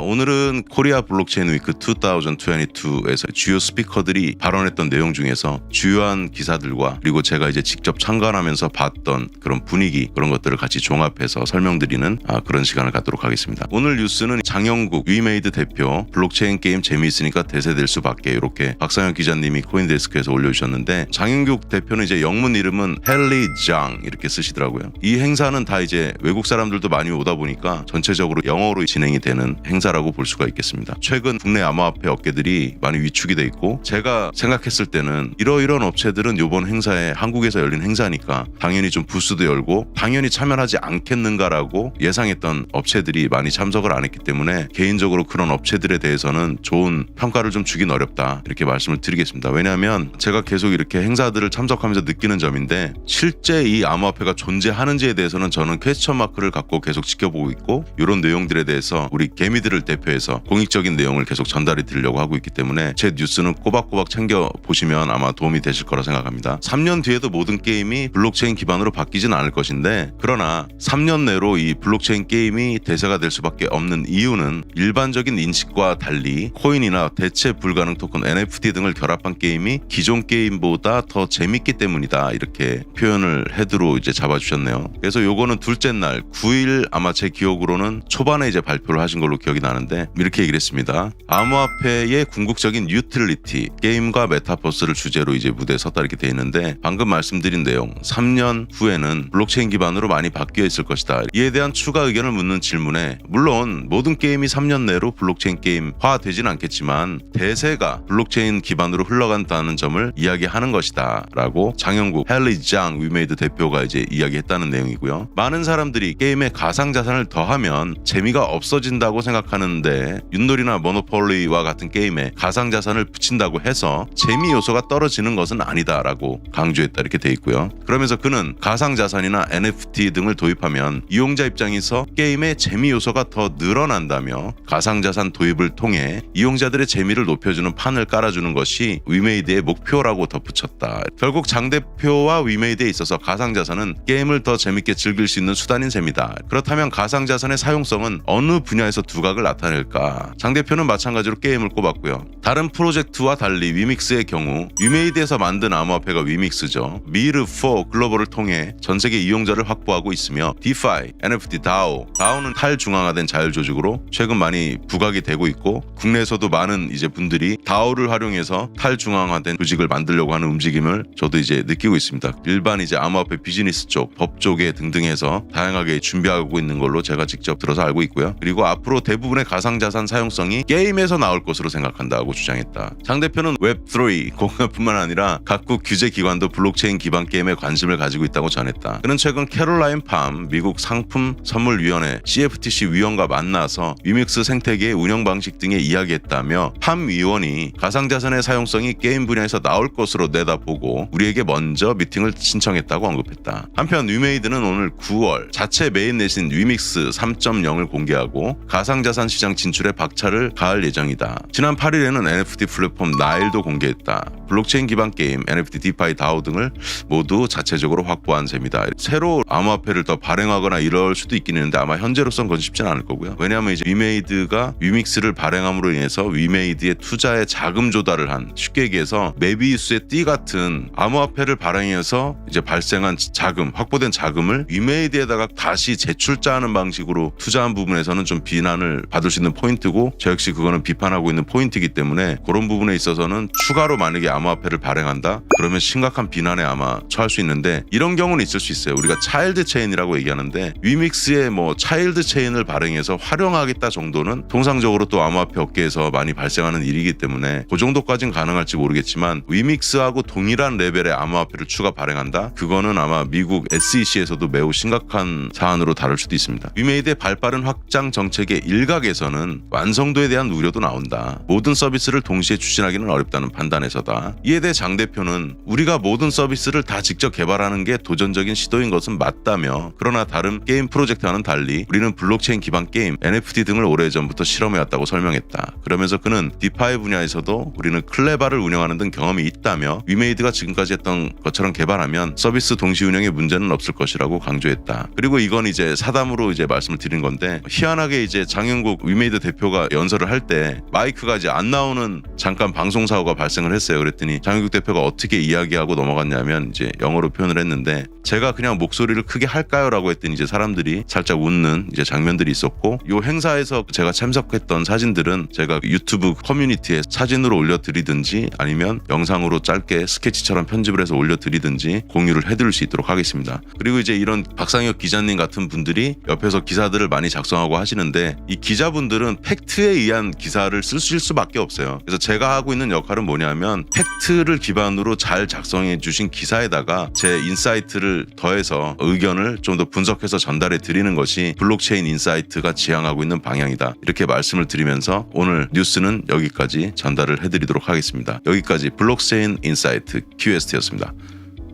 오늘은 코리아 블록체인 위크 2022에서 주요 스피커들이 발언했던 내용 중에서 주요한 기사들과 그리고 제가 이제 직접 참관하면서 봤던 그런 분위기, 그런 것들을 같이 종합해서 설명드리는 그런 시간을 갖도록 하겠습니다. 오늘 뉴스는 장영국 위메이드 대표, 블록체인 게임 재미있으니까 대세될 수밖에, 이렇게 박상현 기자님이 코인데스크에서 올려주셨는데, 장영국 대표는 이제 영문 이름은 헨리 장 이렇게 쓰시더라고요. 이 행사는 다 이제 외국 사람들도 많이 오다 보니까 전체적으로 영어로 진행이 되는 행사라고 볼 수가 있겠습니다. 최근 국내 암호화폐 업계들이 많이 위축이 돼 있고, 제가 생각했을 때는 이런 업체들은 이번 행사에 한국에서 열린 행사니까 당연히 좀 부스도 열고 당연히 참여하지 않겠는가라고 예상했던 업체들이 많이 참석을 안 했기 때문에 개인적으로 그런 업체들에 대해서는 좋은 평가를 좀 주긴 어렵다, 이렇게 말씀을 드리겠습니다. 왜냐하면 제가 계속 이렇게 행사들을 참석하면서 느끼는 점인데, 실제 이 암호화폐가 존재하는지에 대해서는 저는 퀘스천 마크를 갖고 계속 지켜보고 있고, 이런 내용들에 대해서 우리 개미들을 대표해서 공익적인 내용을 계속 전달해 드리려고 하고 있기 때문에 제 뉴스는 꼬박꼬박 챙겨보시면 아마 도움이 되실 거라 생각합니다. 3년 뒤에도 모든 게임이 블록체인 기반으로 바뀌진 않을 것인데, 그러나 3년 내로 이 블록체인 게임이 대세가 될 수밖에 없는 이유는 일반적인 인식과 달리 코인이나 대체 불가능 토큰, NFT 등을 결합한 게임이 기존 게임보다 더 재밌기 때문이다, 이렇게 표현을 헤드로 이제 잡아주셨네요. 그래서 요거는 둘째 날 9일 아마 제 기억으로는 초반에 이제 발표를 하신 걸로 기억이 나는데, 이렇게 얘기를 했습니다. 암호화폐의 궁극적인 유틸리티, 게임과 메타버스를 주제로 이제 무대에 섰다, 이렇게 돼 있는데, 방금 말씀드린 내용 3년 후에는 블록체인 기반으로 많이 바뀌어 있을 것이다, 이에 대한 추가 의견을 묻는 질문에, 물론 모든 게임이 3년 내로 블록체인 게임화 되진 않겠지만 대세가 블록체인 기반으로 흘러간다는 점을 이야기하는 것이다 라고 장영국 헨리 장 위메이드 대표가 이제 이야기했다는 내용이고요. 많은 사람들이 게임에 가상자산을 더하면 재미가 없어진다고 생각하는데, 윷놀이나 모노폴리와 같은 게임에 가상자산을 붙인다고 해서 재미 요소가 떨어지는 것은 아니다라고 강조했다, 이렇게 돼 있고요. 그러면서 그는 가상자산이나 NFT 등을 도입하면 이용자 입장에서 게임의 재미 요소가 더 늘어난다며, 가상자산 도입을 통해 이용자들의 재미를 높여주는 판을 깔아주는 것이 위메이드의 목표라고 덧붙였다. 결국 장 대표와 위메이드에 있어서 가상자산은 게임을 더 재밌게 즐길 수 있는 수단인 셈이다. 그렇다면 가상자산의 사용성은 어느 분야에서 두각을 나타낼까? 장 대표는 마찬가지로 게임을 꼽았고요. 다른 프로젝트와 달리 위믹스의 경우, 위메이드에서 만든 암호화폐가 위믹스죠. 미르4 글로벌을 통해 전세계 이용자를 확보하고 있으며, 디파이, NFT, DAO는 탈중앙화된 자율조직으로 최근 많이 부각이 되고 있고, 국내에서도 많은 이제 분들이 DAO를 활용해서 탈중앙화된 조직을 만들려고 하는 움직임을 저도 이제 느끼고 있습니다. 일반 이제 암호화폐 비즈니스 쪽, 법 쪽에 등등 해서 다양하게 준비하고 있는 걸로 제가 직접 들어서 알고 있고요. 그리고 앞으로 대부분의 가상자산 사용성이 게임에서 나올 것으로 생각한다고 주장했다. 장 대표는 웹3 공간뿐만 아니라 각국 규제기관도 블록체인 기반 게임에 관심을 가지고 있다고 전했다. 그는 최근 캐롤라인 팜 미국 상품 선물위원회 CFTC 위원과 만나서 위믹스 생태계의 운영 방식 등에 이야기했다며, 팜 위원이 가상자산의 사용성이 게임 분야에서 나올 것으로 내다보고 우리에게 먼저 미팅을 신청했다고 언급했다. 한편 위메이드는 오늘 9월 자체 메인넷인 위믹스 3.0을 공개하고 가상자산 시장 진출에 박차를 가할 예정이다. 지난 8일에는 NFT 플랫폼 나일도 공개했다. 블록체인 기반 게임, NFT, 디파이, DAO 등을 모두 자체적으로 확보한 셈이다. 새로 암호화폐를 더 발행하거나 이럴 수도 있긴 있는데 아마 현재로선 그건 쉽지는 않을 거고요. 왜냐하면 이제 위메이드가 위믹스를 발행함으로 인해서 위메이드의 투자에 자금 조달을 한, 쉽게 얘기해서 메비우스의 띠 같은 암호화폐를 발행해서 이제 발생한 자금, 확보된 자금을 위메이드에다가 다시 재출자하는 방식으로 투자한 부분에서는 좀 비난을 받을 수 있는 포인트고, 저 역시 그거는 비판하고 있는 포인트이기 때문에 그런 부분에 있어서는 추가로 만약에 암호화폐를 발행한다? 그러면 심각한 비난에 아마 처할 수 있는데, 이런 경우는 있을 수 있어요. 우리가 차일드 체인이라고 얘기하는데, 위믹스의 뭐 차일드 체인을 발행해서 활용하겠다 정도는 통상적으로 또 암호화폐 업계에서 많이 발생하는 일이기 때문에 그 정도까지는 가능할지 모르겠지만, 위믹스하고 동일한 레벨의 암호화폐를 추가 발행한다? 그거는 아마 미국 SEC에서도 매우 심각한 사안으로 다룰 수도 있습니다. 위메이드의 발빠른 확장 정책의 일각에서는 완성도에 대한 우려도 나온다. 모든 서비스를 동시에 추진하기는 어렵다는 판단에서다. 이에 대해 장 대표는 우리가 모든 서비스를 다 직접 개발하는 게 도전적인 시도인 것은 맞다며, 그러나 다른 게임 프로젝트와는 달리 우리는 블록체인 기반 게임, NFT 등을 오래전부터 실험해왔다고 설명했다. 그러면서 그는 디파이 분야에서도 우리는 클레바를 운영하는 등 경험이 있다며, 위메이드가 지금까지 했던 것처럼 개발하면 서비스 동시 운영에 문제는 없을 것이라고 강조했다. 그리고 이건 이제 사담으로 이제 말씀을 드린 건데, 희한하게 이제 장영국 장유국 위메이드 대표가 연설을 할 때 마이크가 이제 안 나오는 잠깐 방송 사고가 발생을 했어요. 그랬더니 장유국 대표가 어떻게 이야기하고 넘어갔냐면 이제 영어로 표현을 했는데 제가 그냥 목소리를 크게 할까요라고 했더니 이제 사람들이 살짝 웃는 이제 장면들이 있었고 이 행사에서 제가 참석했던 사진들은 제가 유튜브 커뮤니티에 사진으로 올려드리든지 아니면 영상으로 짧게 스케치처럼 편집을 해서 올려드리든지 공유를 해드릴 수 있도록 하겠습니다. 그리고 이제 이런 박상혁 기자님 같은 분들이 옆에서 기사들을 많이 작성하고 하시는데 이 기자분들은 팩트에 의한 기사를 쓰실 수밖에 없어요. 그래서 제가 하고 있는 역할은 뭐냐면 팩트를 기반으로 잘 작성해 주신 기사에다가 제 인사이트를 더해서 의견을 좀 더 분석해서 전달해 드리는 것이 블록체인 인사이트가 지향하고 있는 방향이다. 이렇게 말씀을 드리면서 오늘 뉴스는 여기까지 전달을 해드리도록 하겠습니다. 여기까지 블록체인 인사이트 QST였습니다.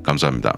감사합니다.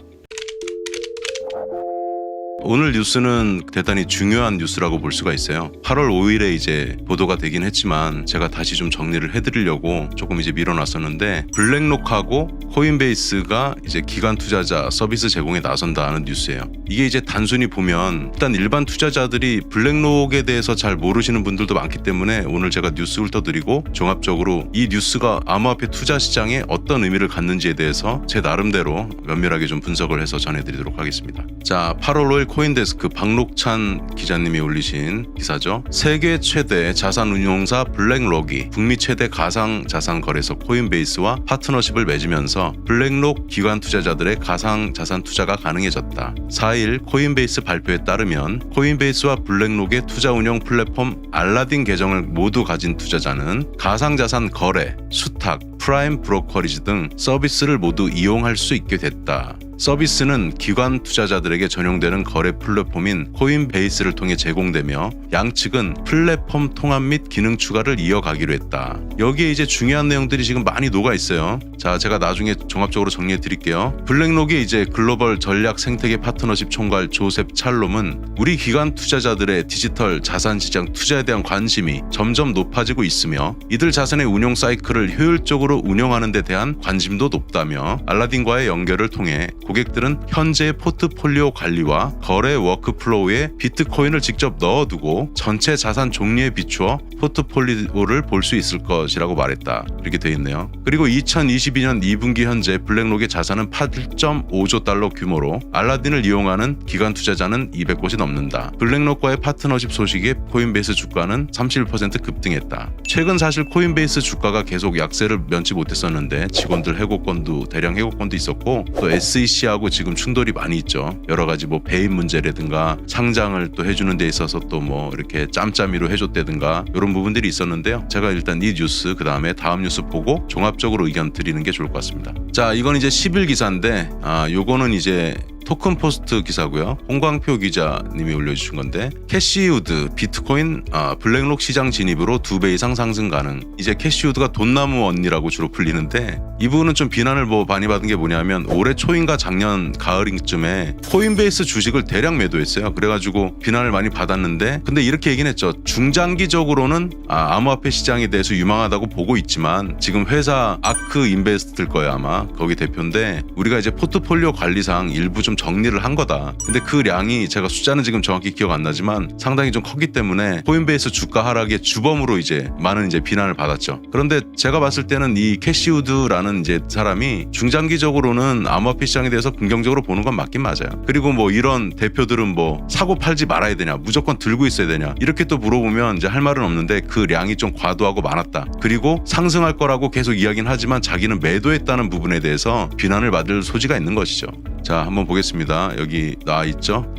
오늘 뉴스는 대단히 중요한 뉴스라고 볼 수가 있어요. 8월 5일에 이제 보도가 되긴 했지만 제가 다시 좀 정리를 해드리려고 조금 이제 밀어놨었는데 블랙록하고 코인베이스가 이제 기관 투자자 서비스 제공에 나선다는 뉴스예요. 이게 이제 단순히 보면 일단 일반 투자자들이 블랙록에 대해서 잘 모르시는 분들도 많기 때문에 오늘 제가 뉴스 훑어드리고 종합적으로 이 뉴스가 암호화폐 투자 시장에 어떤 의미를 갖는지에 대해서 제 나름대로 면밀하게 좀 분석을 해서 전해드리도록 하겠습니다. 자, 8월 5일 코인데스크 박록찬 기자님이 올리신 기사죠. 세계 최대 자산 운용사 블랙록이 북미 최대 가상 자산 거래소 코인베이스와 파트너십을 맺으면서 블랙록 기관 투자자들의 가상 자산 투자가 가능해졌다. 4일 코인베이스 발표에 따르면 코인베이스와 블랙록의 투자 운용 플랫폼 알라딘 계정을 모두 가진 투자자는 가상 자산 거래, 수탁, 프라임 브로커리지 등 서비스를 모두 이용할 수 있게 됐다. 서비스는 기관 투자자들에게 전용되는 거래 플랫폼인 코인베이스를 통해 제공되며 양측은 플랫폼 통합 및 기능 추가를 이어가기로 했다. 여기에 이제 중요한 내용들이 지금 많이 녹아 있어요. 자, 제가 나중에 종합적으로 정리해 드릴게요. 블랙록의 이제 글로벌 전략 생태계 파트너십 총괄 조셉 찰롬은 우리 기관 투자자들의 디지털 자산 시장 투자에 대한 관심이 점점 높아지고 있으며 이들 자산의 운용 사이클을 효율적으로 운영하는 데 대한 관심도 높다며 알라딘과의 연결을 통해 고객들은 현재의 포트폴리오 관리와 거래 워크플로우에 비트코인을 직접 넣어두고 전체 자산 종류에 비추어 포트폴리오를 볼 수 있을 것이라고 말했다. 이렇게 돼 있네요. 그리고 2022년 2분기 현재 블랙록의 자산은 8.5조 달러 규모로 알라딘을 이용하는 기관 투자자는 200곳이 넘는다. 블랙록과의 파트너십 소식에 코인베이스 주가는 31% 급등했다. 최근 사실 코인베이스 주가가 계속 약세를 면치 못했었는데 직원들 해고건도 대량 해고건도 있었고 또 SEC하고 지금 충돌이 많이 있죠. 여러 가지 뭐 배임 문제라든가 상장을 또 해주는 데 있어서 또 뭐 이렇게 짬짬이로 해줬다든가 이런 부분들이 있었는데요. 제가 일단 이 뉴스 그 다음에 다음 뉴스 보고 종합적으로 의견 드리는 게 좋을 것 같습니다. 자, 이건 이제 10일 기사인데 요거는 이제 토큰 포스트 기사고요. 홍광표 기자님이 올려주신 건데 캐시우드 비트코인 블랙록 시장 진입으로 2배 이상 상승 가능. 이제 캐시우드가 돈나무 언니라고 주로 불리는데 이분은 좀 비난을 많이 받은 게 뭐냐면 올해 초인가 작년 가을쯤에 코인베이스 주식을 대량 매도했어요. 그래가지고 비난을 많이 받았는데 근데 이렇게 얘기는 했죠. 중장기적으로는 암호화폐 시장에 대해서 유망하다고 보고 있지만 지금 회사 아크 인베스트일 거예요 아마. 거기 대표인데 우리가 이제 포트폴리오 관리상 일부 좀 정리를 한 거다. 근데 그 량이 제가 숫자는 지금 정확히 기억 안 나지만 상당히 좀 컸기 때문에 코인베이스 주가 하락의 주범으로 이제 많은 이제 비난을 받았죠. 그런데 제가 봤을 때는 이 캐시우드라는 이제 사람이 중장기적으로는 암호화폐 시장에 대해서 긍정적으로 보는 건 맞긴 맞아요. 그리고 뭐 이런 대표들은 뭐 사고 팔지 말아야 되냐, 무조건 들고 있어야 되냐 이렇게 또 물어보면 이제 할 말은 없는데 그 량이 좀 과도하고 많았다. 그리고 상승할 거라고 계속 이야기는 하지만 자기는 매도했다는 부분에 대해서 비난을 받을 소지가 있는 것이죠. 자, 한번 보겠습니다. 여기 나와 있죠.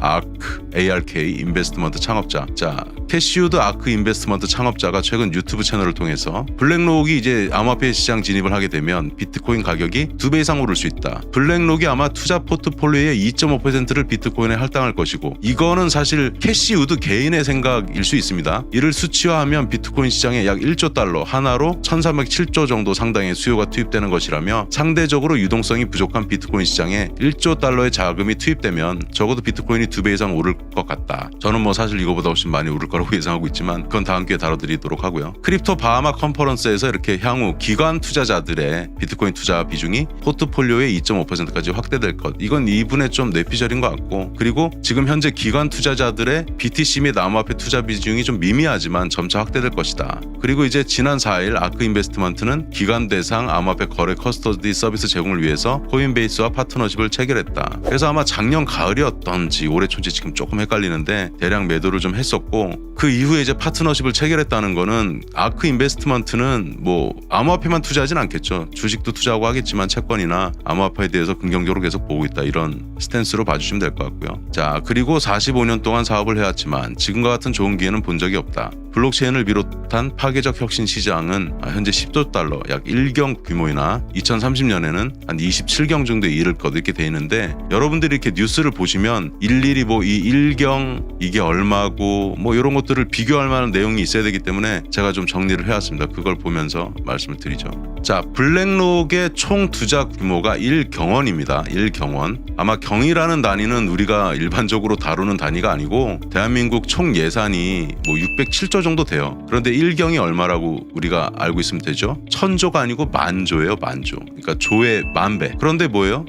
ARK 인베스트먼트 창업자. 자, 캐시우드 아크 인베스트먼트 창업자가 최근 유튜브 채널을 통해서 블랙록이 이제 암호화폐 시장 진입을 하게 되면 비트코인 가격이 2배 이상 오를 수 있다. 블랙록이 아마 투자 포트폴리오의 2.5%를 비트코인에 할당할 것이고 이거는 사실 캐시우드 개인의 생각일 수 있습니다. 이를 수치화하면 비트코인 시장에 약 1조 달러 하나로 1307조 정도 상당의 수요가 투입되는 것이라며 상대적으로 유동성이 부족한 비트코인 시장에 1조 달러의 자금이 투입되면 적어도 비트코인이 2배 이상 오를 것 같다. 저는 뭐 사실 이거보다 훨씬 많이 오를 거라고 예상하고 있지만 그건 다음 기회에 다뤄드리도록 하고요. 크립토 바하마 컨퍼런스에서 이렇게 향후 기관 투자자들의 비트코인 투자 비중이 포트폴리오의 2.5%까지 확대될 것. 이건 이분의 좀 뇌피셜인 것 같고, 그리고 지금 현재 기관 투자자들의 BTC 및 암호화폐 투자 비중이 좀 미미하지만 점차 확대될 것이다. 그리고 이제 지난 4일 아크 인베스트먼트는 기관 대상 암호화폐 거래 커스터디 서비스 제공을 위해서 코인베이스와 파트너십을 체결했다. 그래서 아마 작년 가을이었던지 올해 초인지 지금 조금 헷갈리는데 대량 매도를 좀 했었고, 그 이후에 이제 파트너십을 체결했다는 거는 아크 인베스트먼트는 뭐 암호화폐만 투자하진 않겠죠. 주식도 투자하고 하겠지만 채권이나 암호화폐에 대해서 긍정적으로 계속 보고 있다, 이런 스탠스로 봐주시면 될 것 같고요. 자, 그리고 45년 동안 사업을 해왔지만 지금과 같은 좋은 기회는 본 적이 없다. 블록체인을 비롯한 파괴적 혁신 시장은 현재 10조 달러, 약 1경 규모이나 2030년에는 한 27경 정도에 이를 것, 이렇게 돼 있는데, 여러분들이 이렇게 뉴스를 보시면 일일이 뭐 이 1경 이게 얼마고 뭐 이런 것들을 비교할 만한 내용이 있어야 되기 때문에 제가 좀 정리를 해왔습니다. 그걸 보면서 말씀을 드리죠. 자, 블랙록의 총 투자 규모가 1경원입니다. 1경원. 아마 경이라는 단위는 우리가 일반적으로 다루는 단위가 아니고 대한민국 총 예산이 뭐 607조 정도 돼요. 그런데 1경이 얼마라고 우리가 알고 있으면 되죠? 1000조가 아니고 만조예요. 만조. 그러니까 조의 만배. 그런데 뭐예요?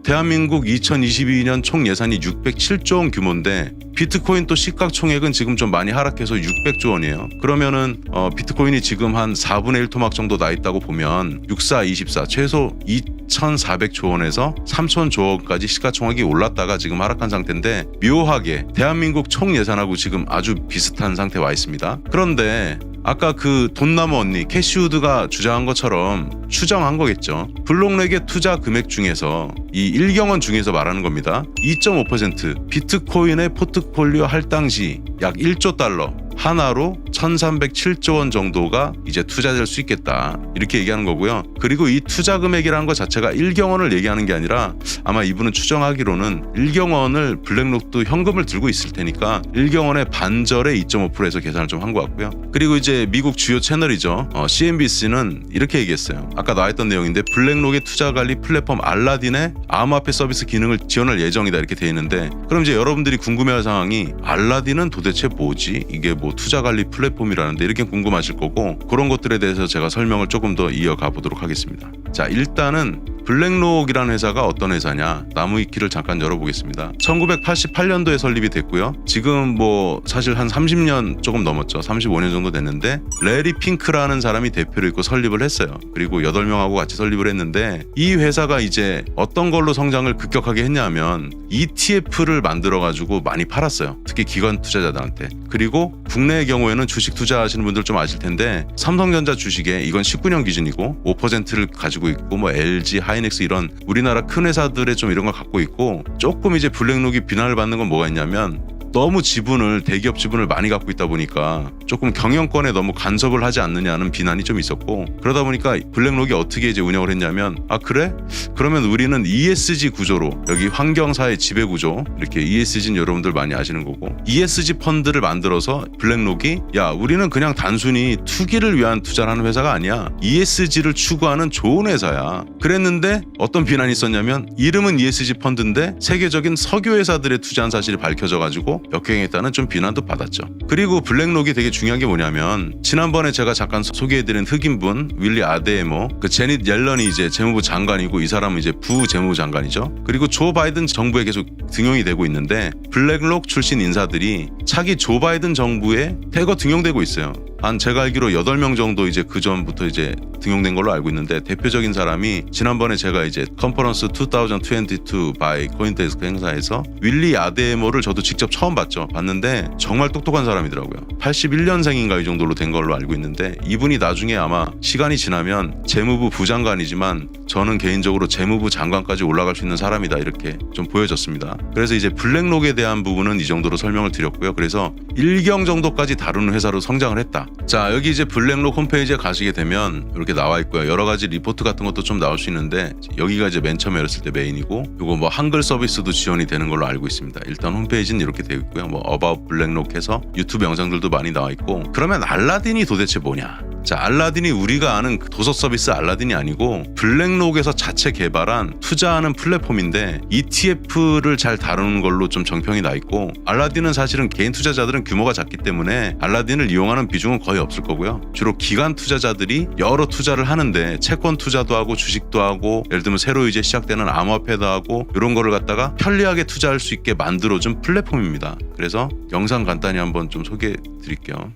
대한민국 2022년 총 예산이 607조 원 규모인데 비트코인 또 시가총액은 지금 좀 많이 하락해서 600조 원이에요. 그러면은 비트코인이 지금 한 4분의 1 토막 정도 나 있다고 보면 64, 24 최소 2,400조 원에서 3,000조 원까지 시가총액이 올랐다가 지금 하락한 상태인데, 묘하게 대한민국 총 예산하고 지금 아주 비슷한 상태에 와 있습니다. 그런데 아까 그 돈나무 언니 캐시우드가 주장한 것처럼 추정한 거겠죠. 블록록의 투자 금액 중에서 이 1경원 중에서 말하는 겁니다. 2.5% 비트코인의 포트폴리오 할당시 약 1조 달러 하나로 1,307조 원 정도가 이제 투자될 수 있겠다, 이렇게 얘기하는 거고요. 그리고 이 투자 금액이라는 것 자체가 1경원을 얘기하는 게 아니라 아마 이분은 추정하기로는 1경원을 블랙록도 현금을 들고 있을 테니까 1경원의 반절의 2.5%에서 계산을 좀 한 것 같고요. 그리고 이제 미국 주요 채널이죠. CNBC는 이렇게 얘기했어요. 아까 나왔던 내용인데 블랙록의 투자 관리 플랫폼 알라딘의 암호화폐 서비스 기능을 지원할 예정이다, 이렇게 돼 있는데, 그럼 이제 여러분들이 궁금해할 상황이 알라딘은 도대체 뭐지? 이게 뭐 투자 관리 플랫폼이라는데 이렇게 궁금하실 거고, 그런 것들에 대해서 제가 설명을 조금 더 이어가 보도록 하겠습니다. 자, 일단은 블랙록이라는 회사가 어떤 회사냐, 나무위키를 잠깐 열어보겠습니다. 1988년도에 설립이 됐고요. 지금 뭐 사실 한 30년 조금 넘었죠. 35년 정도 됐는데 레리 핑크라는 사람이 대표로 있고 설립을 했어요. 그리고 8명하고 같이 설립을 했는데, 이 회사가 이제 어떤 걸로 성장을 급격하게 했냐면 ETF를 만들어가지고 많이 팔았어요. 특히 기관 투자자들한테. 그리고 국내의 경우에는 주식 투자하시는 분들 좀 아실 텐데, 삼성전자 주식에 이건 19년 기준이고 5%를 가지고 있고, 뭐 LG, 하이닉스 이런 우리나라 큰 회사들의 좀 이런 걸 갖고 있고, 조금 이제 블랙록이 비난을 받는 건 뭐가 있냐면 너무 지분을, 대기업 지분을 많이 갖고 있다 보니까 조금 경영권에 너무 간섭을 하지 않느냐는 비난이 좀 있었고, 그러다 보니까 블랙록이 어떻게 이제 운영을 했냐면, 그래? 그러면 우리는 ESG 구조로, 여기 환경사회 지배 구조, 이렇게 ESG는 여러분들 많이 아시는 거고, ESG 펀드를 만들어서 블랙록이 우리는 그냥 단순히 투기를 위한 투자를 하는 회사가 아니야, ESG를 추구하는 좋은 회사야. 그랬는데 어떤 비난이 있었냐면, 이름은 ESG 펀드인데 세계적인 석유 회사들의 투자한 사실이 밝혀져가지고 역행했다는 좀 비난도 받았죠. 그리고 블랙록이 되게 중요한 게 뭐냐면, 지난번에 제가 잠깐 소개해드린 흑인분 윌리 아데에모, 그 제닛 옐런이 이제 재무부 장관이고, 이 사람은 이제 부재무부 장관이죠. 그리고 조 바이든 정부에 계속 등용이 되고 있는데, 블랙록 출신 인사들이 차기 조 바이든 정부에 대거 등용되고 있어요. 한 제가 알기로 8명 정도 이제 그 전부터 이제 등용된 걸로 알고 있는데, 대표적인 사람이 지난번에 제가 이제 컨퍼런스 2022 by 코인데스크 행사에서 윌리 아데모를 저도 직접 처음 봤는데 정말 똑똑한 사람이더라고요. 81년생인가 이 정도로 된 걸로 알고 있는데, 이분이 나중에 아마 시간이 지나면 재무부 부장관이지만 저는 개인적으로 재무부 장관까지 올라갈 수 있는 사람이다, 이렇게 좀 보여졌습니다. 그래서 이제 블랙록에 대한 부분은 이 정도로 설명을 드렸고요. 그래서 1경 정도까지 다루는 회사로 성장을 했다. 자, 여기 이제 블랙록 홈페이지에 가시게 되면 이렇게 나와 있고요. 여러 가지 리포트 같은 것도 좀 나올 수 있는데, 여기가 이제 맨 처음에 열었을 때 메인이고, 이거 뭐 한글 서비스도 지원이 되는 걸로 알고 있습니다. 일단 홈페이지는 이렇게 되어 있고요. 뭐 About 블랙록 해서 유튜브 영상들도 많이 나와 있고, 그러면 알라딘이 도대체 뭐냐? 자, 알라딘이 우리가 아는 그 도서 서비스 알라딘이 아니고 블랙록에서 자체 개발한 투자하는 플랫폼인데 ETF를 잘 다루는 걸로 좀 정평이 나 있고, 알라딘은 사실은 개인 투자자들은 규모가 작기 때문에 알라딘을 이용하는 비중은 거의 없을 거고요. 주로 기관 투자자들이 여러 투자를 하는데 채권 투자도 하고 주식도 하고, 예를 들면 새로 이제 시작되는 암호화폐도 하고, 이런 거를 갖다가 편리하게 투자할 수 있게 만들어준 플랫폼입니다. 그래서 영상 간단히 한번 좀 소개해 드릴게요.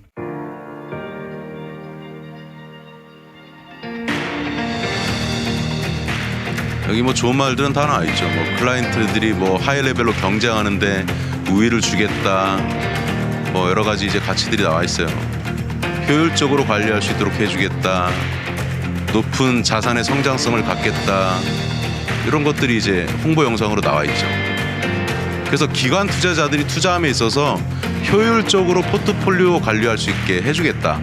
여기 뭐 좋은 말들은 다 나와 있죠. 뭐 클라이언트들이 뭐 하이 레벨로 경쟁하는데 우위를 주겠다. 뭐 여러 가지 이제 가치들이 나와 있어요. 효율적으로 관리할 수 있도록 해주겠다. 높은 자산의 성장성을 갖겠다. 이런 것들이 이제 홍보 영상으로 나와 있죠. 그래서 기관 투자자들이 투자함에 있어서 효율적으로 포트폴리오 관리할 수 있게 해주겠다.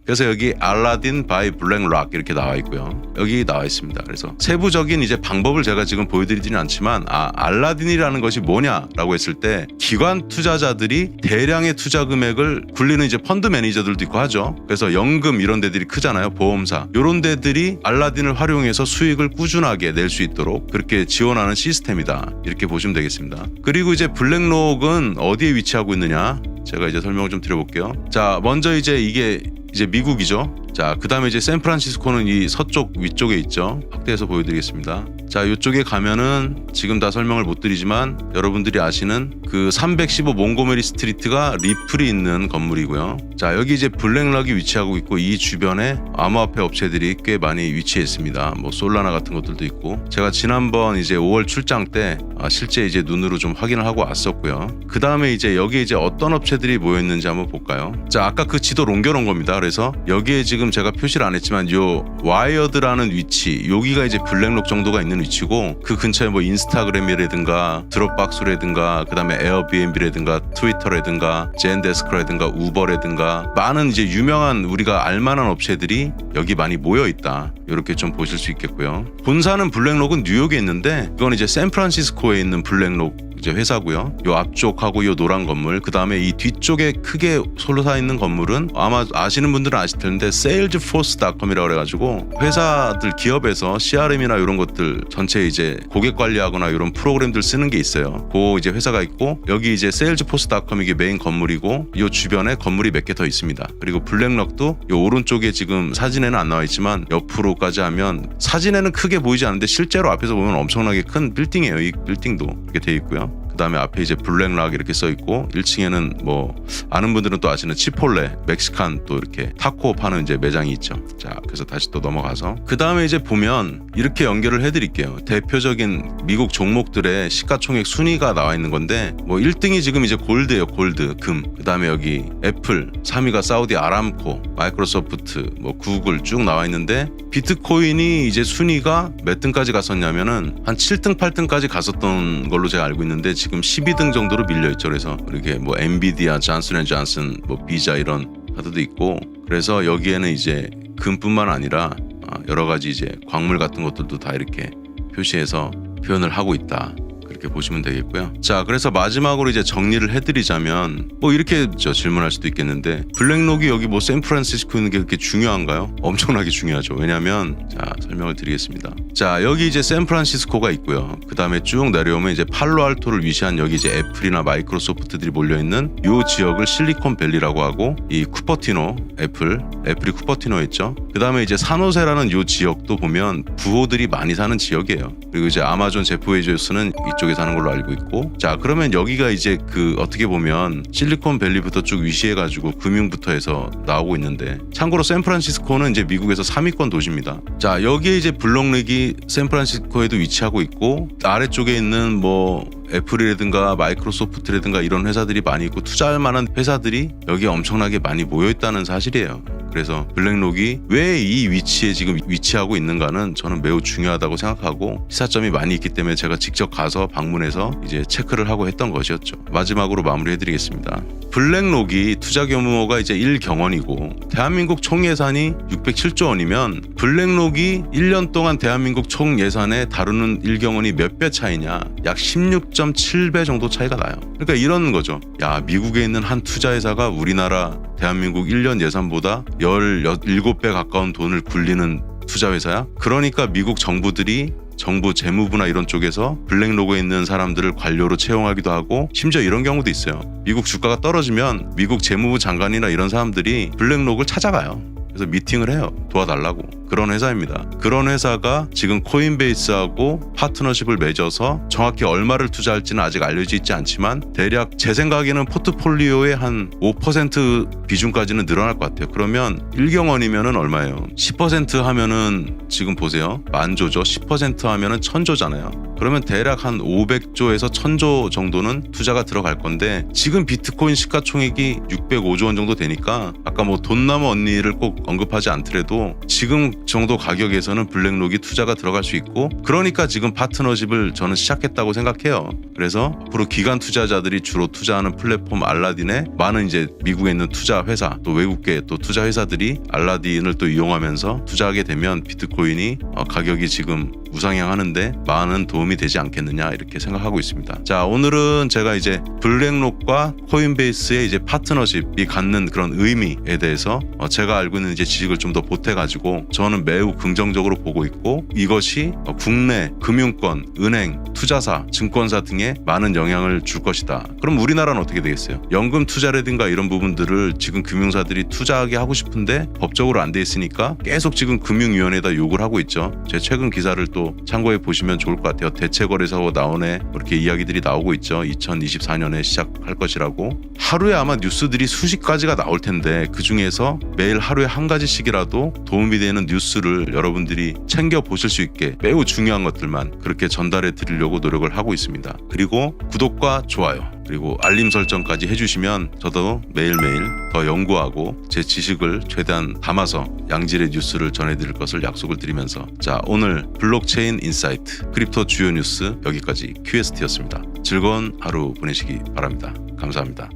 그래서 여기 알라딘 바이 블랙록 이렇게 나와 있고요. 여기 나와 있습니다. 그래서 세부적인 이제 방법을 제가 지금 보여드리지는 않지만, 알라딘이라는 것이 뭐냐라고 했을 때, 기관 투자자들이 대량의 투자 금액을 굴리는 이제 펀드 매니저들도 있고 하죠. 그래서 연금 이런 데들이 크잖아요. 보험사 이런 데들이 알라딘을 활용해서 수익을 꾸준하게 낼 수 있도록 그렇게 지원하는 시스템이다. 이렇게 보시면 되겠습니다. 그리고 이제 블랙록은 어디에 위치하고 있느냐? 제가 이제 설명을 좀 드려볼게요. 자, 먼저 이게 미국이죠. 자, 그 다음에 이제 샌프란시스코는 이 서쪽 위쪽에 있죠. 확대해서 보여드리겠습니다. 자, 이쪽에 가면은 지금 다 설명을 못 드리지만 여러분들이 아시는 그 315 몽고메리 스트리트가 리플이 있는 건물이고요. 자, 여기 이제 블랙록이 위치하고 있고, 이 주변에 암호화폐 업체들이 꽤 많이 위치해 있습니다. 뭐 솔라나 같은 것들도 있고, 제가 지난번 이제 5월 출장 때 실제 이제 눈으로 좀 확인을 하고 왔었고요. 그 다음에 이제 여기에 이제 어떤 업체들이 모여 있는지 한번 볼까요? 자, 아까 그 지도를 옮겨놓은 겁니다. 그래서 여기에 지금 제가 표시를 안 했지만 요 와이어드라는 위치, 여기가 이제 블랙록 정도가 있는 위치고, 그 근처에 뭐 인스타그램이라든가 드롭박스라든가 그다음에 에어비앤비라든가 트위터라든가 젠데스크라든가 우버라든가 많은 이제 유명한 우리가 알만한 업체들이 여기 많이 모여 있다. 이렇게 좀 보실 수 있겠고요. 본사는 블랙록은 뉴욕에 있는데, 이건 이제 샌프란시스코에 있는 블랙록 이제 회사고요. 요 앞쪽하고 요 노란 건물, 그 다음에 이 뒤쪽에 크게 솟아 있는 건물은 아마 아시는 분들은 아실 텐데 salesforce.com이라고 그래가지고 회사들 기업에서 CRM이나 이런 것들 전체 이제 고객 관리하거나 이런 프로그램들 쓰는 게 있어요. 그 이제 회사가 있고, 여기 이제 salesforce.com 이게 메인 건물이고, 요 주변에 건물이 몇 개 더 있습니다. 그리고 블랙록도 요 오른쪽에 지금 사진에는 안 나와 있지만 옆으로까지 하면 사진에는 크게 보이지 않는데 실제로 앞에서 보면 엄청나게 큰 빌딩이에요. 이 빌딩도 이렇게 돼 있고요. 그 다음에 앞에 이제 블랙록 이렇게 써 있고, 1층에는 뭐 아는 분들은 또 아시는 치폴레 멕시칸 또 이렇게 타코 파는 이제 매장이 있죠. 자, 그래서 다시 또 넘어가서 그 다음에 이제 보면 이렇게 연결을 해드릴게요. 대표적인 미국 종목들의 시가총액 순위가 나와 있는 건데, 뭐 1등이 지금 이제 골드예요. 골드, 금. 그 다음에 여기 애플, 3위가 사우디 아람코, 마이크로소프트, 뭐 구글 쭉 나와 있는데, 비트코인이 이제 순위가 몇 등까지 갔었냐면은 한 7등, 8등까지 갔었던 걸로 제가 알고 있는데, 지금 12등 정도로 밀려있죠. 그래서 이렇게 뭐 엔비디아, 존슨앤존슨, 뭐 비자 이런 카드도 있고, 그래서 여기에는 이제 금뿐만 아니라 여러 가지 이제 광물 같은 것들도 다 이렇게 표시해서 표현을 하고 있다. 그렇게 보시면 되겠고요. 자, 그래서 마지막으로 이제 정리를 해드리자면, 뭐 이렇게 질문할 수도 있겠는데, 블랙록이 여기 뭐 샌프란시스코 있는 게 그렇게 중요한가요? 엄청나게 중요하죠. 왜냐하면 자, 설명을 드리겠습니다. 자, 여기 이제 샌프란시스코가 있고요. 그 다음에 쭉 내려오면 이제 팔로알토를 위시한 여기 이제 애플이나 마이크로소프트들이 몰려 있는 요 지역을 실리콘밸리라고 하고, 이 쿠퍼티노, 애플이 쿠퍼티노에 있죠. 그 다음에 이제 산호세라는 요 지역도 보면 부호들이 많이 사는 지역이에요. 그리고 이제 아마존 제프 베조스는 이쪽에 사는 걸로 알고 있고, 자, 그러면 여기가 이제 그 어떻게 보면 실리콘밸리부터 쭉 위시해가지고 금융부터 해서 나오고 있는데, 참고로 샌프란시스코는 이제 미국에서 3위권 도시입니다. 자, 여기에 이제 블랙록이 샌프란시스코에도 위치하고 있고, 아래쪽에 있는 뭐 애플이라든가 마이크로소프트라든가 이런 회사들이 많이 있고, 투자할 만한 회사들이 여기에 엄청나게 많이 모여있다는 사실이에요. 그래서 블랙록이 왜 이 위치에 지금 위치하고 있는가는 저는 매우 중요하다고 생각하고, 시사점이 많이 있기 때문에 제가 직접 가서 방문해서 이제 체크를 하고 했던 것이었죠. 마지막으로 마무리해드리겠습니다. 블랙록이 투자 규모가 이제 1경원이고 대한민국 총 예산이 607조 원이면 블랙록이 1년 동안 대한민국 총 예산에 다루는 1경원이 몇 배 차이냐? 약 16.7배 정도 차이가 나요. 그러니까 이런 거죠. 야, 미국에 있는 한 투자회사가 우리나라 대한민국 1년 예산보다 17배 가까운 돈을 굴리는 투자회사야? 그러니까 미국 정부들이 정부 재무부나 이런 쪽에서 블랙로그에 있는 사람들을 관료로 채용하기도 하고 심지어 이런 경우도 있어요. 미국 주가가 떨어지면 미국 재무부 장관이나 이런 사람들이 블랙로그를 찾아가요. 그래서 미팅을 해요. 도와달라고. 그런 회사입니다. 그런 회사가 지금 코인베이스하고 파트너십을 맺어서 정확히 얼마를 투자할지는 아직 알려져 있지 않지만 대략 제 생각에는 포트폴리오의 한 5% 비중까지는 늘어날 것 같아요. 그러면 1경원이면은 얼마예요? 10% 하면은 지금 보세요. 만조죠. 10% 하면은 1000조잖아요. 그러면 대략 한 500조에서 1000조 정도는 투자가 들어갈 건데 지금 비트코인 시가총액이 605조 원 정도 되니까 아까 뭐 돈나무 언니를 꼭 언급하지 않더라도 지금 정도 가격에서는 블랙록이 투자가 들어갈 수 있고 그러니까 지금 파트너십을 저는 시작했다고 생각해요. 그래서 앞으로 기관 투자자들이 주로 투자하는 플랫폼 알라딘에 많은 이제 미국에 있는 투자 회사 또 외국계 또 투자 회사들이 알라딘을 또 이용하면서 투자하게 되면 비트코인이 가격이 지금 우상향하는데 많은 도움이 되지 않겠느냐 이렇게 생각하고 있습니다. 자, 오늘은 제가 이제 블랙록과 코인베이스의 이제 파트너십이 갖는 그런 의미에 대해서 제가 알고 있는 이제 지식을 좀 더 보태가지고 저는 매우 긍정적으로 보고 있고 이것이 국내 금융권, 은행, 투자사, 증권사 등에 많은 영향을 줄 것이다. 그럼 우리나라는 어떻게 되겠어요? 연금 투자라든가 이런 부분들을 지금 금융사들이 투자하게 하고 싶은데 법적으로 안 돼 있으니까 계속 지금 금융위원회에다 요구를 하고 있죠. 제 최근 기사를 또 참고해 보시면 좋을 것 같아요. 대체거래소 나오네 이렇게 이야기들이 나오고 있죠. 2024년에 시작할 것이라고. 하루에 아마 뉴스들이 수십 가지가 나올 텐데 그중에서 매일 하루에 한 가지씩이라도 도움이 되는 뉴스를 여러분들이 챙겨 보실 수 있게 매우 중요한 것들만 그렇게 전달해 드리려고 노력을 하고 있습니다. 그리고 구독과 좋아요 그리고 알림 설정까지 해주시면 저도 매일매일 더 연구하고 제 지식을 최대한 담아서 양질의 뉴스를 전해드릴 것을 약속을 드리면서 자, 오늘 블록체인 인사이트 크립토 주요 뉴스 여기까지 QST였습니다. 즐거운 하루 보내시기 바랍니다. 감사합니다.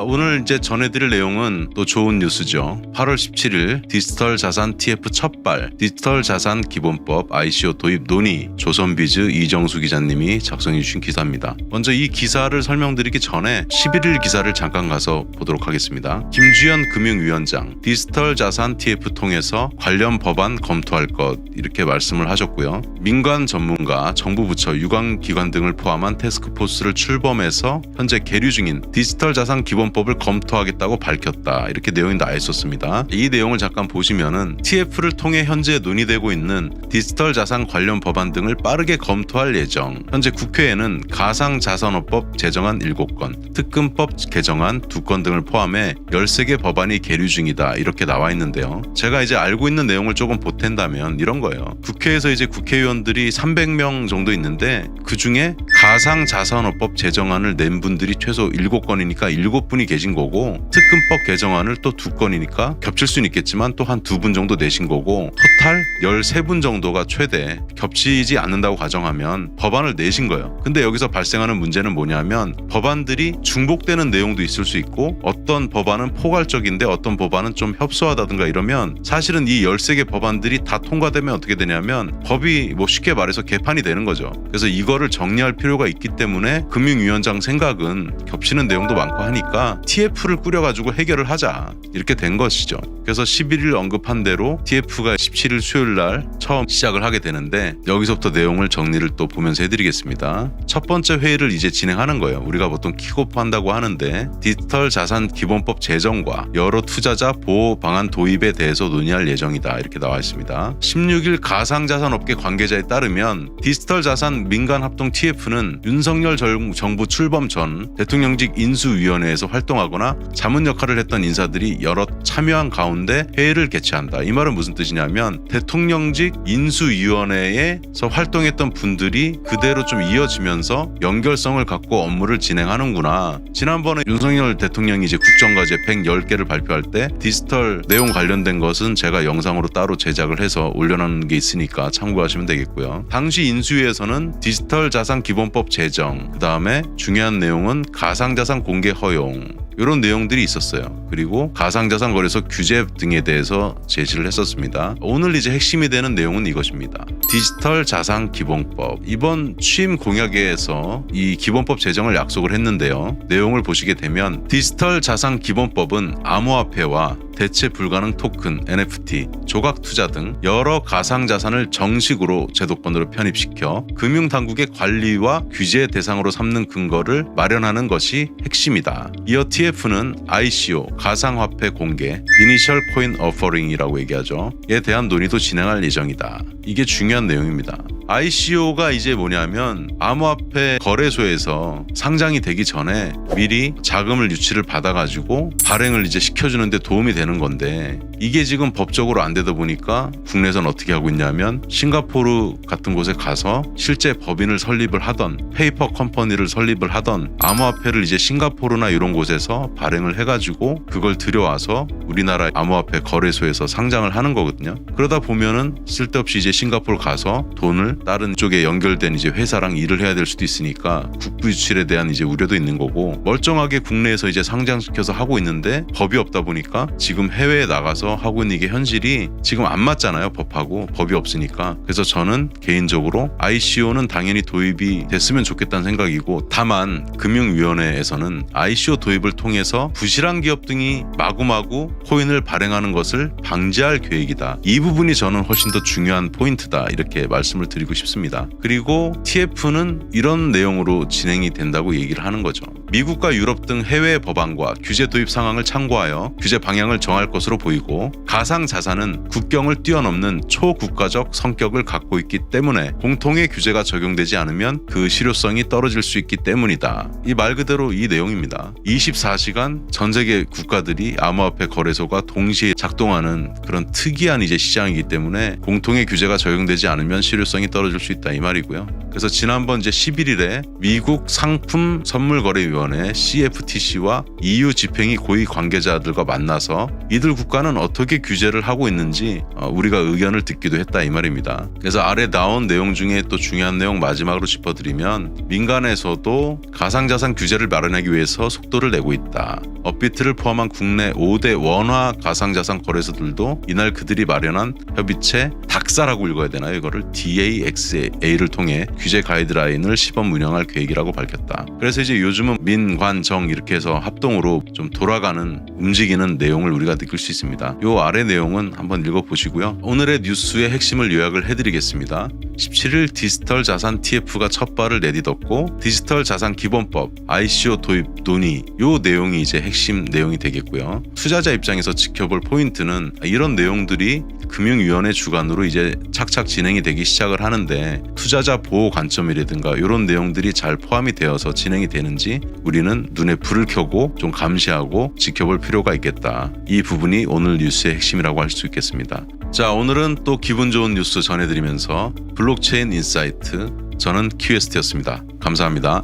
오늘 이제 전해드릴 내용은 또 좋은 뉴스죠. 8월 17일 디지털 자산 TF 첫발 디지털 자산 기본법 ICO 도입 논의 조선비즈 이정수 기자님이 작성해 주신 기사입니다. 먼저 이 기사를 설명드리기 전에 11일 기사를 잠깐 가서 보도록 하겠습니다. 김주현 금융위원장 디지털 자산 TF 통해서 관련 법안 검토할 것 이렇게 말씀을 하셨고요. 민간 전문가, 정부 부처, 유관기관 등을 포함한 태스크포스를 출범해서 현재 계류 중인 디지털 자산 기본법을 검토하겠다고 밝혔다. 이렇게 내용이 나와 있었습니다. 이 내용을 잠깐 보시면은 TF를 통해 현재 논의되고 있는 디지털 자산 관련 법안 등을 빠르게 검토할 예정. 현재 국회에는 가상자산업법 제정안 7건, 특금법 개정안 2건 등을 포함해 13개 법안이 계류 중이다. 이렇게 나와 있는데요. 제가 이제 알고 있는 내용을 조금 보탠다면 이런 거예요. 국회에서 이제 국회의원들이 300명 정도 있는데 그 중에 가상자산업법 제정안을 낸 분들이 최소 7건이니까 7분이 계신 거고 특금법 개정안을 또 2건이니까 겹칠 수는 있겠지만 또 한 2분 정도 내신 거고 토탈 13분 정도가 최대 겹치지 않는다고 가정하면 법안을 내신 거예요. 근데 여기서 발생하는 문제는 뭐냐면 법안들이 중복되는 내용도 있을 수 있고 어떤 법안은 포괄적인데 어떤 법안은 좀 협소하다든가 이러면 사실은 이 13개 법안들이 다 통과되면 어떻게 되냐면 법이 뭐 쉽게 말해서 개판이 되는 거죠. 그래서 이거를 정리할 필요가 있기 때문에 금융위원장 생각은 겹치는 내용도 많고 하니까 TF를 꾸려가지고 해결을 하자 이렇게 된 것이죠. 그래서 11일 언급한 대로 TF가 17일 수요일 날 처음 시작을 하게 되는데 여기서부터 내용을 정리를 또 보면서 해드리겠습니다. 첫 번째 회의를 이제 진행하는 거예요. 우리가 보통 킥오프 한다고 하는데 디지털 자산 기본법 제정과 여러 투자자 보호 방안 도입에 대해서 논의할 예정이다. 이렇게 나와 있습니다. 16일 가상자산업계 관계자에 따르면 디지털 자산 민간 합동 TF는 윤석열 정부 출범 전 대통령직 인수위원회에서 활동하거나 자문 역할을 했던 인사들이 여러 참여한 가운데 회의를 개최한다. 이 말은 무슨 뜻이냐면 대통령직 인수위원회에서 활동했던 분들이 그대로 좀 이어지면서 연결성을 갖고 업무를 진행하는구나. 지난번에 윤석열 대통령이 이제 국정과제 110개를 발표할 때 디지털 내용 관련된 것은 제가 영상으로 따로 제작을 해서 올려놓은 게 있으니까 참고하시면 되겠고요. 당시 인수위에서는 디지털 자산 기본법 제정, 그 다음에 중요한 내용은 가상자산 공개 허용, 이런 내용들이 있었어요. 그리고 가상자산 거래소 규제 등에 대해서 제시를 했었습니다. 오늘 이제 핵심이 되는 내용은 이것입니다. 디지털 자산 기본법. 이번 취임 공약에서 이 기본법 제정을 약속을 했는데요. 내용을 보시게 되면 디지털 자산 기본법은 암호화폐와 대체 불가능 토큰, NFT, 조각 투자 등 여러 가상자산을 정식으로 제도권으로 편입시켜 금융당국의 관리와 규제 대상으로 삼는 근거를 마련하는 것이 핵심이다. 이어 TF는 ICO, 가상화폐 공개, Initial Coin Offering이라고 얘기하죠. 에 대한 논의도 진행할 예정이다. 이게 중요한 내용입니다. ICO가 이제 뭐냐면 암호화폐 거래소에서 상장이 되기 전에 미리 자금을 유치를 받아가지고 발행을 이제 시켜주는데 도움이 되는 건데 이게 지금 법적으로 안 되다 보니까 국내에서는 어떻게 하고 있냐면 싱가포르 같은 곳에 가서 실제 법인을 설립을 하던 페이퍼 컴퍼니를 설립을 하던 암호화폐를 이제 싱가포르나 이런 곳에서 발행을 해가지고 그걸 들여와서 우리나라 암호화폐 거래소에서 상장을 하는 거거든요. 그러다 보면은 쓸데없이 이제 싱가포르 가서 돈을 다른 쪽에 연결된 이제 회사랑 일을 해야 될 수도 있으니까 국부 유출에 대한 이제 우려도 있는 거고 멀쩡하게 국내에서 이제 상장시켜서 하고 있는데 법이 없다 보니까 지금 해외에 나가서 하고 있는 이게 현실이 지금 안 맞잖아요. 법하고 법이 없으니까. 그래서 저는 개인적으로 ICO는 당연히 도입이 됐으면 좋겠다는 생각이고 다만 금융위원회에서는 ICO 도입을 통해서 부실한 기업 등이 마구마구 코인을 발행하는 것을 방지할 계획이다. 이 부분이 저는 훨씬 더 중요한 포인트다. 이렇게 말씀을 드리고 싶습니다. 그리고 TF는 이런 내용으로 진행이 된다고 얘기를 하는 거죠. 미국과 유럽 등 해외 법안과 규제 도입 상황을 참고하여 규제 방향을 정할 것으로 보이고 가상자산은 국경을 뛰어넘는 초국가적 성격을 갖고 있기 때문에 공통의 규제가 적용되지 않으면 그 실효성이 떨어질 수 있기 때문이다. 이 말 그대로 이 내용입니다. 24시간 전 세계 국가들이 암호화폐 거래소가 동시에 작동하는 그런 특이한 이제 시장이기 때문에 공통의 규제가 적용되지 않으면 실효성이 떨어질 수 있다 이 말이고요. 그래서 지난번 이제 11일에 미국 상품 선물거래위원회 CFTC와 EU 집행위 고위 관계자들과 만나서 이들 국가는 어떻게 규제를 하고 있는지 우리가 의견을 듣기도 했다 이 말입니다. 그래서 아래 나온 내용 중에 또 중요한 내용 마지막으로 짚어드리면 민간에서도 가상자산 규제를 마련하기 위해서 속도를 내고 있다. 업비트를 포함한 국내 5대 원화 가상자산 거래소들도 이날 그들이 마련한 협의체 닥사라고 읽어야 되나요? 이거를 DAXA를 통해 규제 가이드라인을 시범 운영할 계획이라고 밝혔다. 그래서 이제 요즘은 민관정 이렇게 해서 합동으로 좀 돌아가는 움직이는 내용을 우리가 느낄 수 있습니다. 요 아래 내용은 한번 읽어보시고요. 오늘의 뉴스의 핵심을 요약을 해드리겠습니다. 17일 디지털 자산 TF가 첫 발을 내딛었고 디지털 자산 기본법 ICO 도입 논의 요 내용이 이제 핵심 내용이 되겠고요. 투자자 입장에서 지켜볼 포인트는 이런 내용들이 금융위원회 주관으로 이제 착착 진행이 되기 시작을 하는데 투자자 보호 관점이라든가 이런 내용들이 잘 포함이 되어서 진행이 되는지 우리는 눈에 불을 켜고 좀 감시하고 지켜볼 필요가 있겠다. 이 부분이 오늘 뉴스의 핵심이라고 할 수 있겠습니다. 자, 오늘은 또 기분 좋은 뉴스 전해드리면서 블록체인 인사이트 저는 큐에스트였습니다. 감사합니다.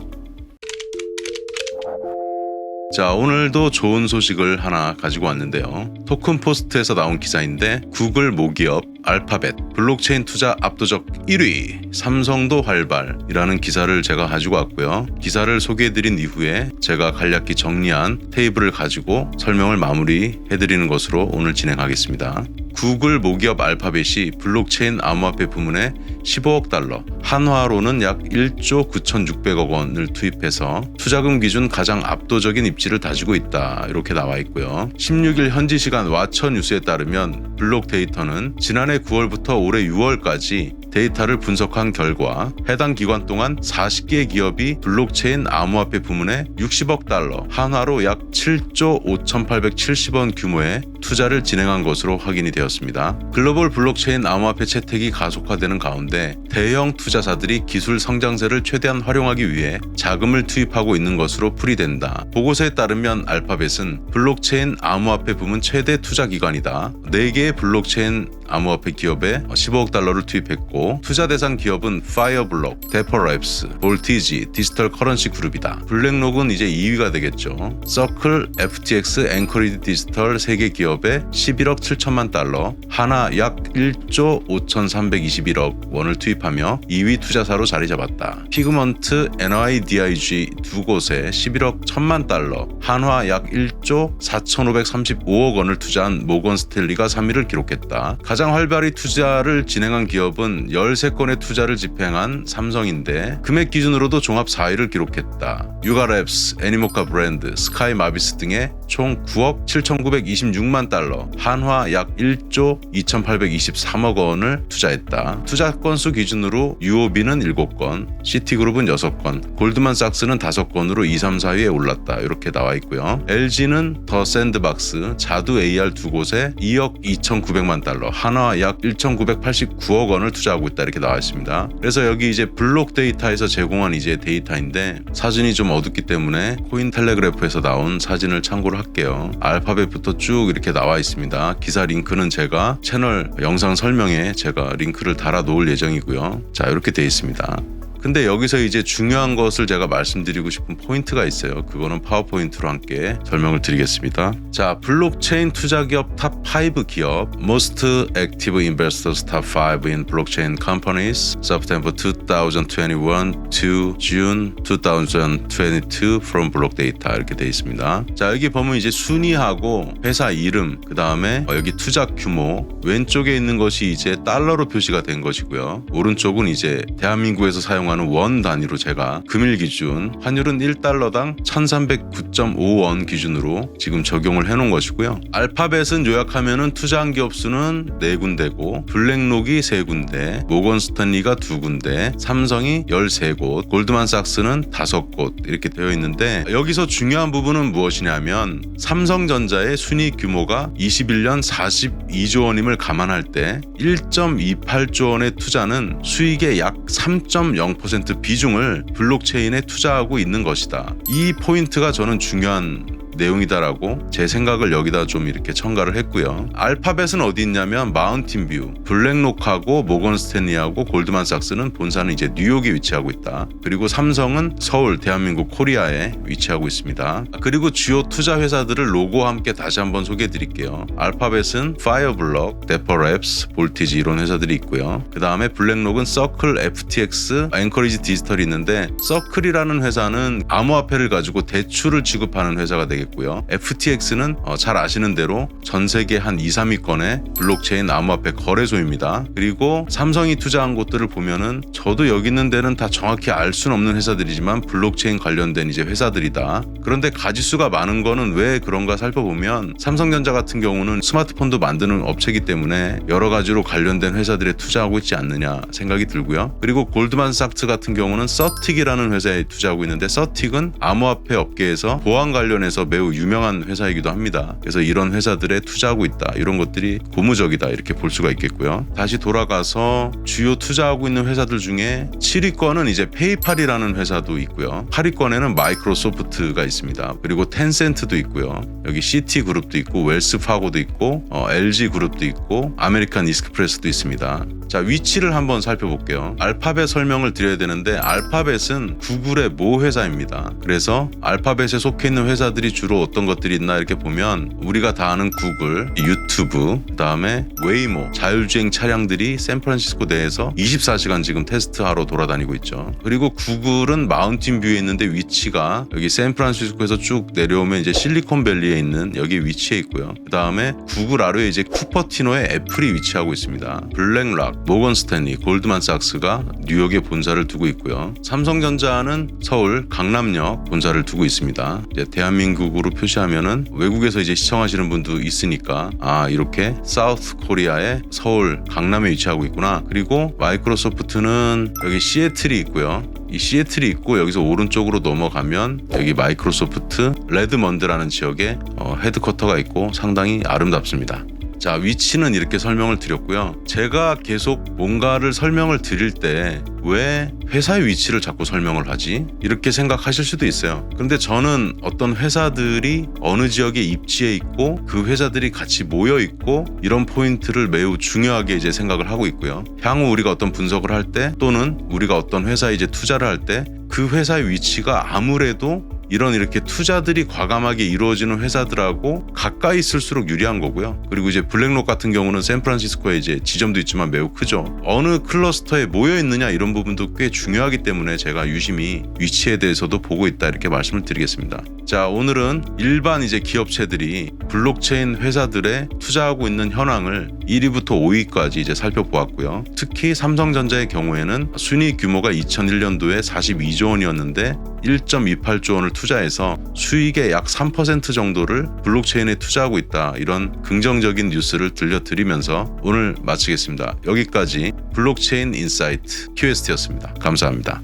자, 오늘도 좋은 소식을 하나 가지고 왔는데요. 토큰포스트에서 나온 기사인데 구글 모기업 알파벳 블록체인 투자 압도적 1위 삼성도 활발이라는 기사를 제가 가지고 왔고요. 기사를 소개해드린 이후에 제가 간략히 정리한 테이블을 가지고 설명을 마무리해드리는 것으로 오늘 진행하겠습니다. 구글 모기업 알파벳이 블록체인 암호화폐 부문에 15억 달러, 한화로는 약 1조 9,600억 원을 투입해서 투자금 기준 가장 압도적인 입지를 다지고 있다. 이렇게 나와 있고요. 16일 현지 시간 와처 뉴스에 따르면 블록 데이터는 지난해 9월부터 올해 6월까지 데이터를 분석한 결과 해당 기간 동안 40개의 기업이 블록체인 암호화폐 부문에 60억 달러, 한화로 약 7조 5,870원 규모의 투자를 진행한 것으로 확인이 되었습니다. 글로벌 블록체인 암호화폐 채택이 가속화되는 가운데 대형 투자사들이 기술 성장세를 최대한 활용하기 위해 자금을 투입하고 있는 것으로 풀이된다. 보고서에 따르면 알파벳은 블록체인 암호화폐 부문 최대 투자 기관이다. 4개의 블록체인 암호화폐 기업에 15억 달러를 투입했고 투자 대상 기업은 파이어블록, 데퍼랩스, 볼티지, 디지털 커런시 그룹이다. 블랙록은 이제 2위가 되겠죠. 서클, FTX, 앵커리지 디지털 3개 기업에 11억 7천만 달러, 하나 약 1조 5,321억 원을 투입하며 2위 2위 투자사로 자리 잡았다. 피그먼트, NYDIG 두 곳에 11억 1천만 달러, 한화 약 1조 4,535억 원을 투자한 모건 스탠리가 3위를 기록했다. 가장 활발히 투자를 진행한 기업은 13건의 투자를 집행한 삼성인데 금액 기준으로도 종합 4위를 기록했다. 유가랩스, 애니모카 브랜드, 스카이 마비스 등의 총 9억 7,926만 달러, 한화 약 1조 2,823억 원을 투자했다. 투자 건수 기준으로 UOB는 7건, 시티그룹은 6건, 골드만삭스는 5건으로 2, 3, 4위에 올랐다. 이렇게 나와 있고요. LG는 더 샌드박스, 자두 AR 두 곳에 2억 2,900만 달러, 한화 약 1,989억 원을 투자하고 있다. 이렇게 나와 있습니다. 그래서 여기 이제 블록 데이터에서 제공한 이제 데이터인데 사진이 좀 어둡기 때문에 코인텔레그래프에서 나온 사진을 참고를 할게요. 알파벳부터 쭉 이렇게 나와 있습니다. 기사 링크는 제가 채널 영상 설명에 제가 링크를 달아 놓을 예정이고요. 자, 이렇게 되어 있습니다. 근데 여기서 이제 중요한 것을 제가 말씀드리고 싶은 포인트가 있어요. 그거는 파워포인트로 함께 설명을 드리겠습니다. 자, 블록체인 투자기업 탑5 기업 Most Active Investors Top 5 in Blockchain Companies September 2021 to June 2022 from Block Data 이렇게 되어 있습니다. 자, 여기 보면 이제 순위하고 회사 이름, 그 다음에 여기 투자 규모, 왼쪽에 있는 것이 이제 달러로 표시가 된 것이고요. 오른쪽은 이제 대한민국에서 사용하는 원 단위로 제가 금일 기준 환율은 1달러당 1309.5원 기준으로 지금 적용을 해놓은 것이고요. 알파벳은 요약하면은 투자한 기업 수는 4군데고 블랙록이 3군데, 모건 스탠리가 2군데, 삼성이 13곳, 골드만삭스는 5곳 이렇게 되어 있는데 여기서 중요한 부분은 무엇이냐면 삼성전자의 순이익 규모가 21년 42조 원임을 감안할 때 1.28조 원의 투자는 수익의 약 3.0% 비중을 블록체인에 투자하고 있는 것이다. 이 포인트가 저는 중요한 내용이다라고 제 생각을 여기다 좀 이렇게 첨가를 했고요. 알파벳은 어디 있냐면 마운틴뷰, 블랙록하고 모건 스탠리하고 골드만삭스는 본사는 이제 뉴욕에 위치하고 있다. 그리고 삼성은 서울, 대한민국 코리아에 위치하고 있습니다. 그리고 주요 투자 회사들을 로고와 함께 다시 한번 소개해 드릴게요. 알파벳은 파이어블럭, 데퍼랩스, 볼티지 이런 회사들이 있고요. 그 다음에 블랙록은 서클, FTX, 앵커리지 디지털이 있는데 서클이라는 회사는 암호화폐를 가지고 대출을 지급하는 회사가 되겠고요. FTX는 잘 아시는 대로 전 세계 한 2, 3위권의 블록체인 암호화폐 거래소입니다. 그리고 삼성이 투자한 곳들을 보면은 저도 여기 있는 데는 다 정확히 알 수는 없는 회사들이지만 블록체인 관련된 이제 회사들이다. 그런데 가지수가 많은 거는 왜 그런가 살펴보면 삼성전자 같은 경우는 스마트폰도 만드는 업체이기 때문에 여러 가지로 관련된 회사들에 투자하고 있지 않느냐 생각이 들고요. 그리고 골드만삭스 같은 경우는 서틱이라는 회사에 투자하고 있는데 서틱은 암호화폐 업계에서 보안 관련해서 매우 유명한 회사이기도 합니다. 그래서 이런 회사들에 투자하고 있다. 이런 것들이 고무적이다. 이렇게 볼 수가 있겠고요. 다시 돌아가서 주요 투자하고 있는 회사들 중에 7위권은 이제 페이팔이라는 회사도 있고요. 8위권에는 마이크로소프트가 있습니다. 그리고 텐센트도 있고요. 여기 시티그룹도 있고 웰스파고도 있고 LG그룹도 있고 아메리칸 익스프레스도 있습니다. 자, 위치를 한번 살펴볼게요. 알파벳 설명을 드려야 되는데 알파벳은 구글의 모 회사입니다. 그래서 알파벳에 속해 있는 회사들이 주로 어떤 것들이 있나 이렇게 보면 우리가 다 아는 구글, 유튜브, 그다음에 웨이모, 자율주행 차량들이 샌프란시스코 내에서 24시간 지금 테스트하러 돌아다니고 있죠. 그리고 구글은 마운틴뷰에 있는데 위치가 여기 샌프란시스코에서 쭉 내려오면 이제 실리콘밸리에 있는 여기 위치해 있고요. 그다음에 구글 아래에 이제 쿠퍼티노에 애플이 위치하고 있습니다. 블랙락, 모건 스탠리, 골드만삭스가 뉴욕에 본사를 두고 있고요. 삼성전자는 서울 강남역 본사를 두고 있습니다. 이제 대한민국으로 표시하면은 외국에서 이제 시청하시는 분도 있으니까 이렇게 사우스 코리아의 서울 강남에 위치하고 있구나. 그리고 마이크로소프트는 여기 시애틀이 있고요. 이 시애틀이 있고 여기서 오른쪽으로 넘어가면 여기 마이크로소프트 레드먼드라는 지역에 헤드쿼터가 있고 상당히 아름답습니다. 자, 위치는 이렇게 설명을 드렸고요. 제가 계속 뭔가를 설명을 드릴 때 왜 회사의 위치를 자꾸 설명을 하지? 이렇게 생각하실 수도 있어요. 그런데 저는 어떤 회사들이 어느 지역에 입지해 있고 그 회사들이 같이 모여 있고 이런 포인트를 매우 중요하게 이제 생각을 하고 있고요. 향후 우리가 어떤 분석을 할 때 또는 우리가 어떤 회사에 이제 투자를 할 때 그 회사의 위치가 아무래도 이런 이렇게 투자들이 과감하게 이루어지는 회사들하고 가까이 있을수록 유리한 거고요. 그리고 이제 블랙록 같은 경우는 샌프란시스코에 이제 지점도 있지만 매우 크죠. 어느 클러스터에 모여 있느냐 이런 부분도 꽤 중요하기 때문에 제가 유심히 위치에 대해서도 보고 있다 이렇게 말씀을 드리겠습니다. 자, 오늘은 일반 이제 기업체들이 블록체인 회사들에 투자하고 있는 현황을 1위부터 5위까지 이제 살펴보았고요. 특히 삼성전자의 경우에는 순이익 규모가 2001년도에 42조 원이었는데 1.28조 원을 투자해서 수익의 약 3% 정도를 블록체인에 투자하고 있다. 이런 긍정적인 뉴스를 들려드리면서 오늘 마치겠습니다. 여기까지 블록체인 인사이트 QST였습니다. 감사합니다.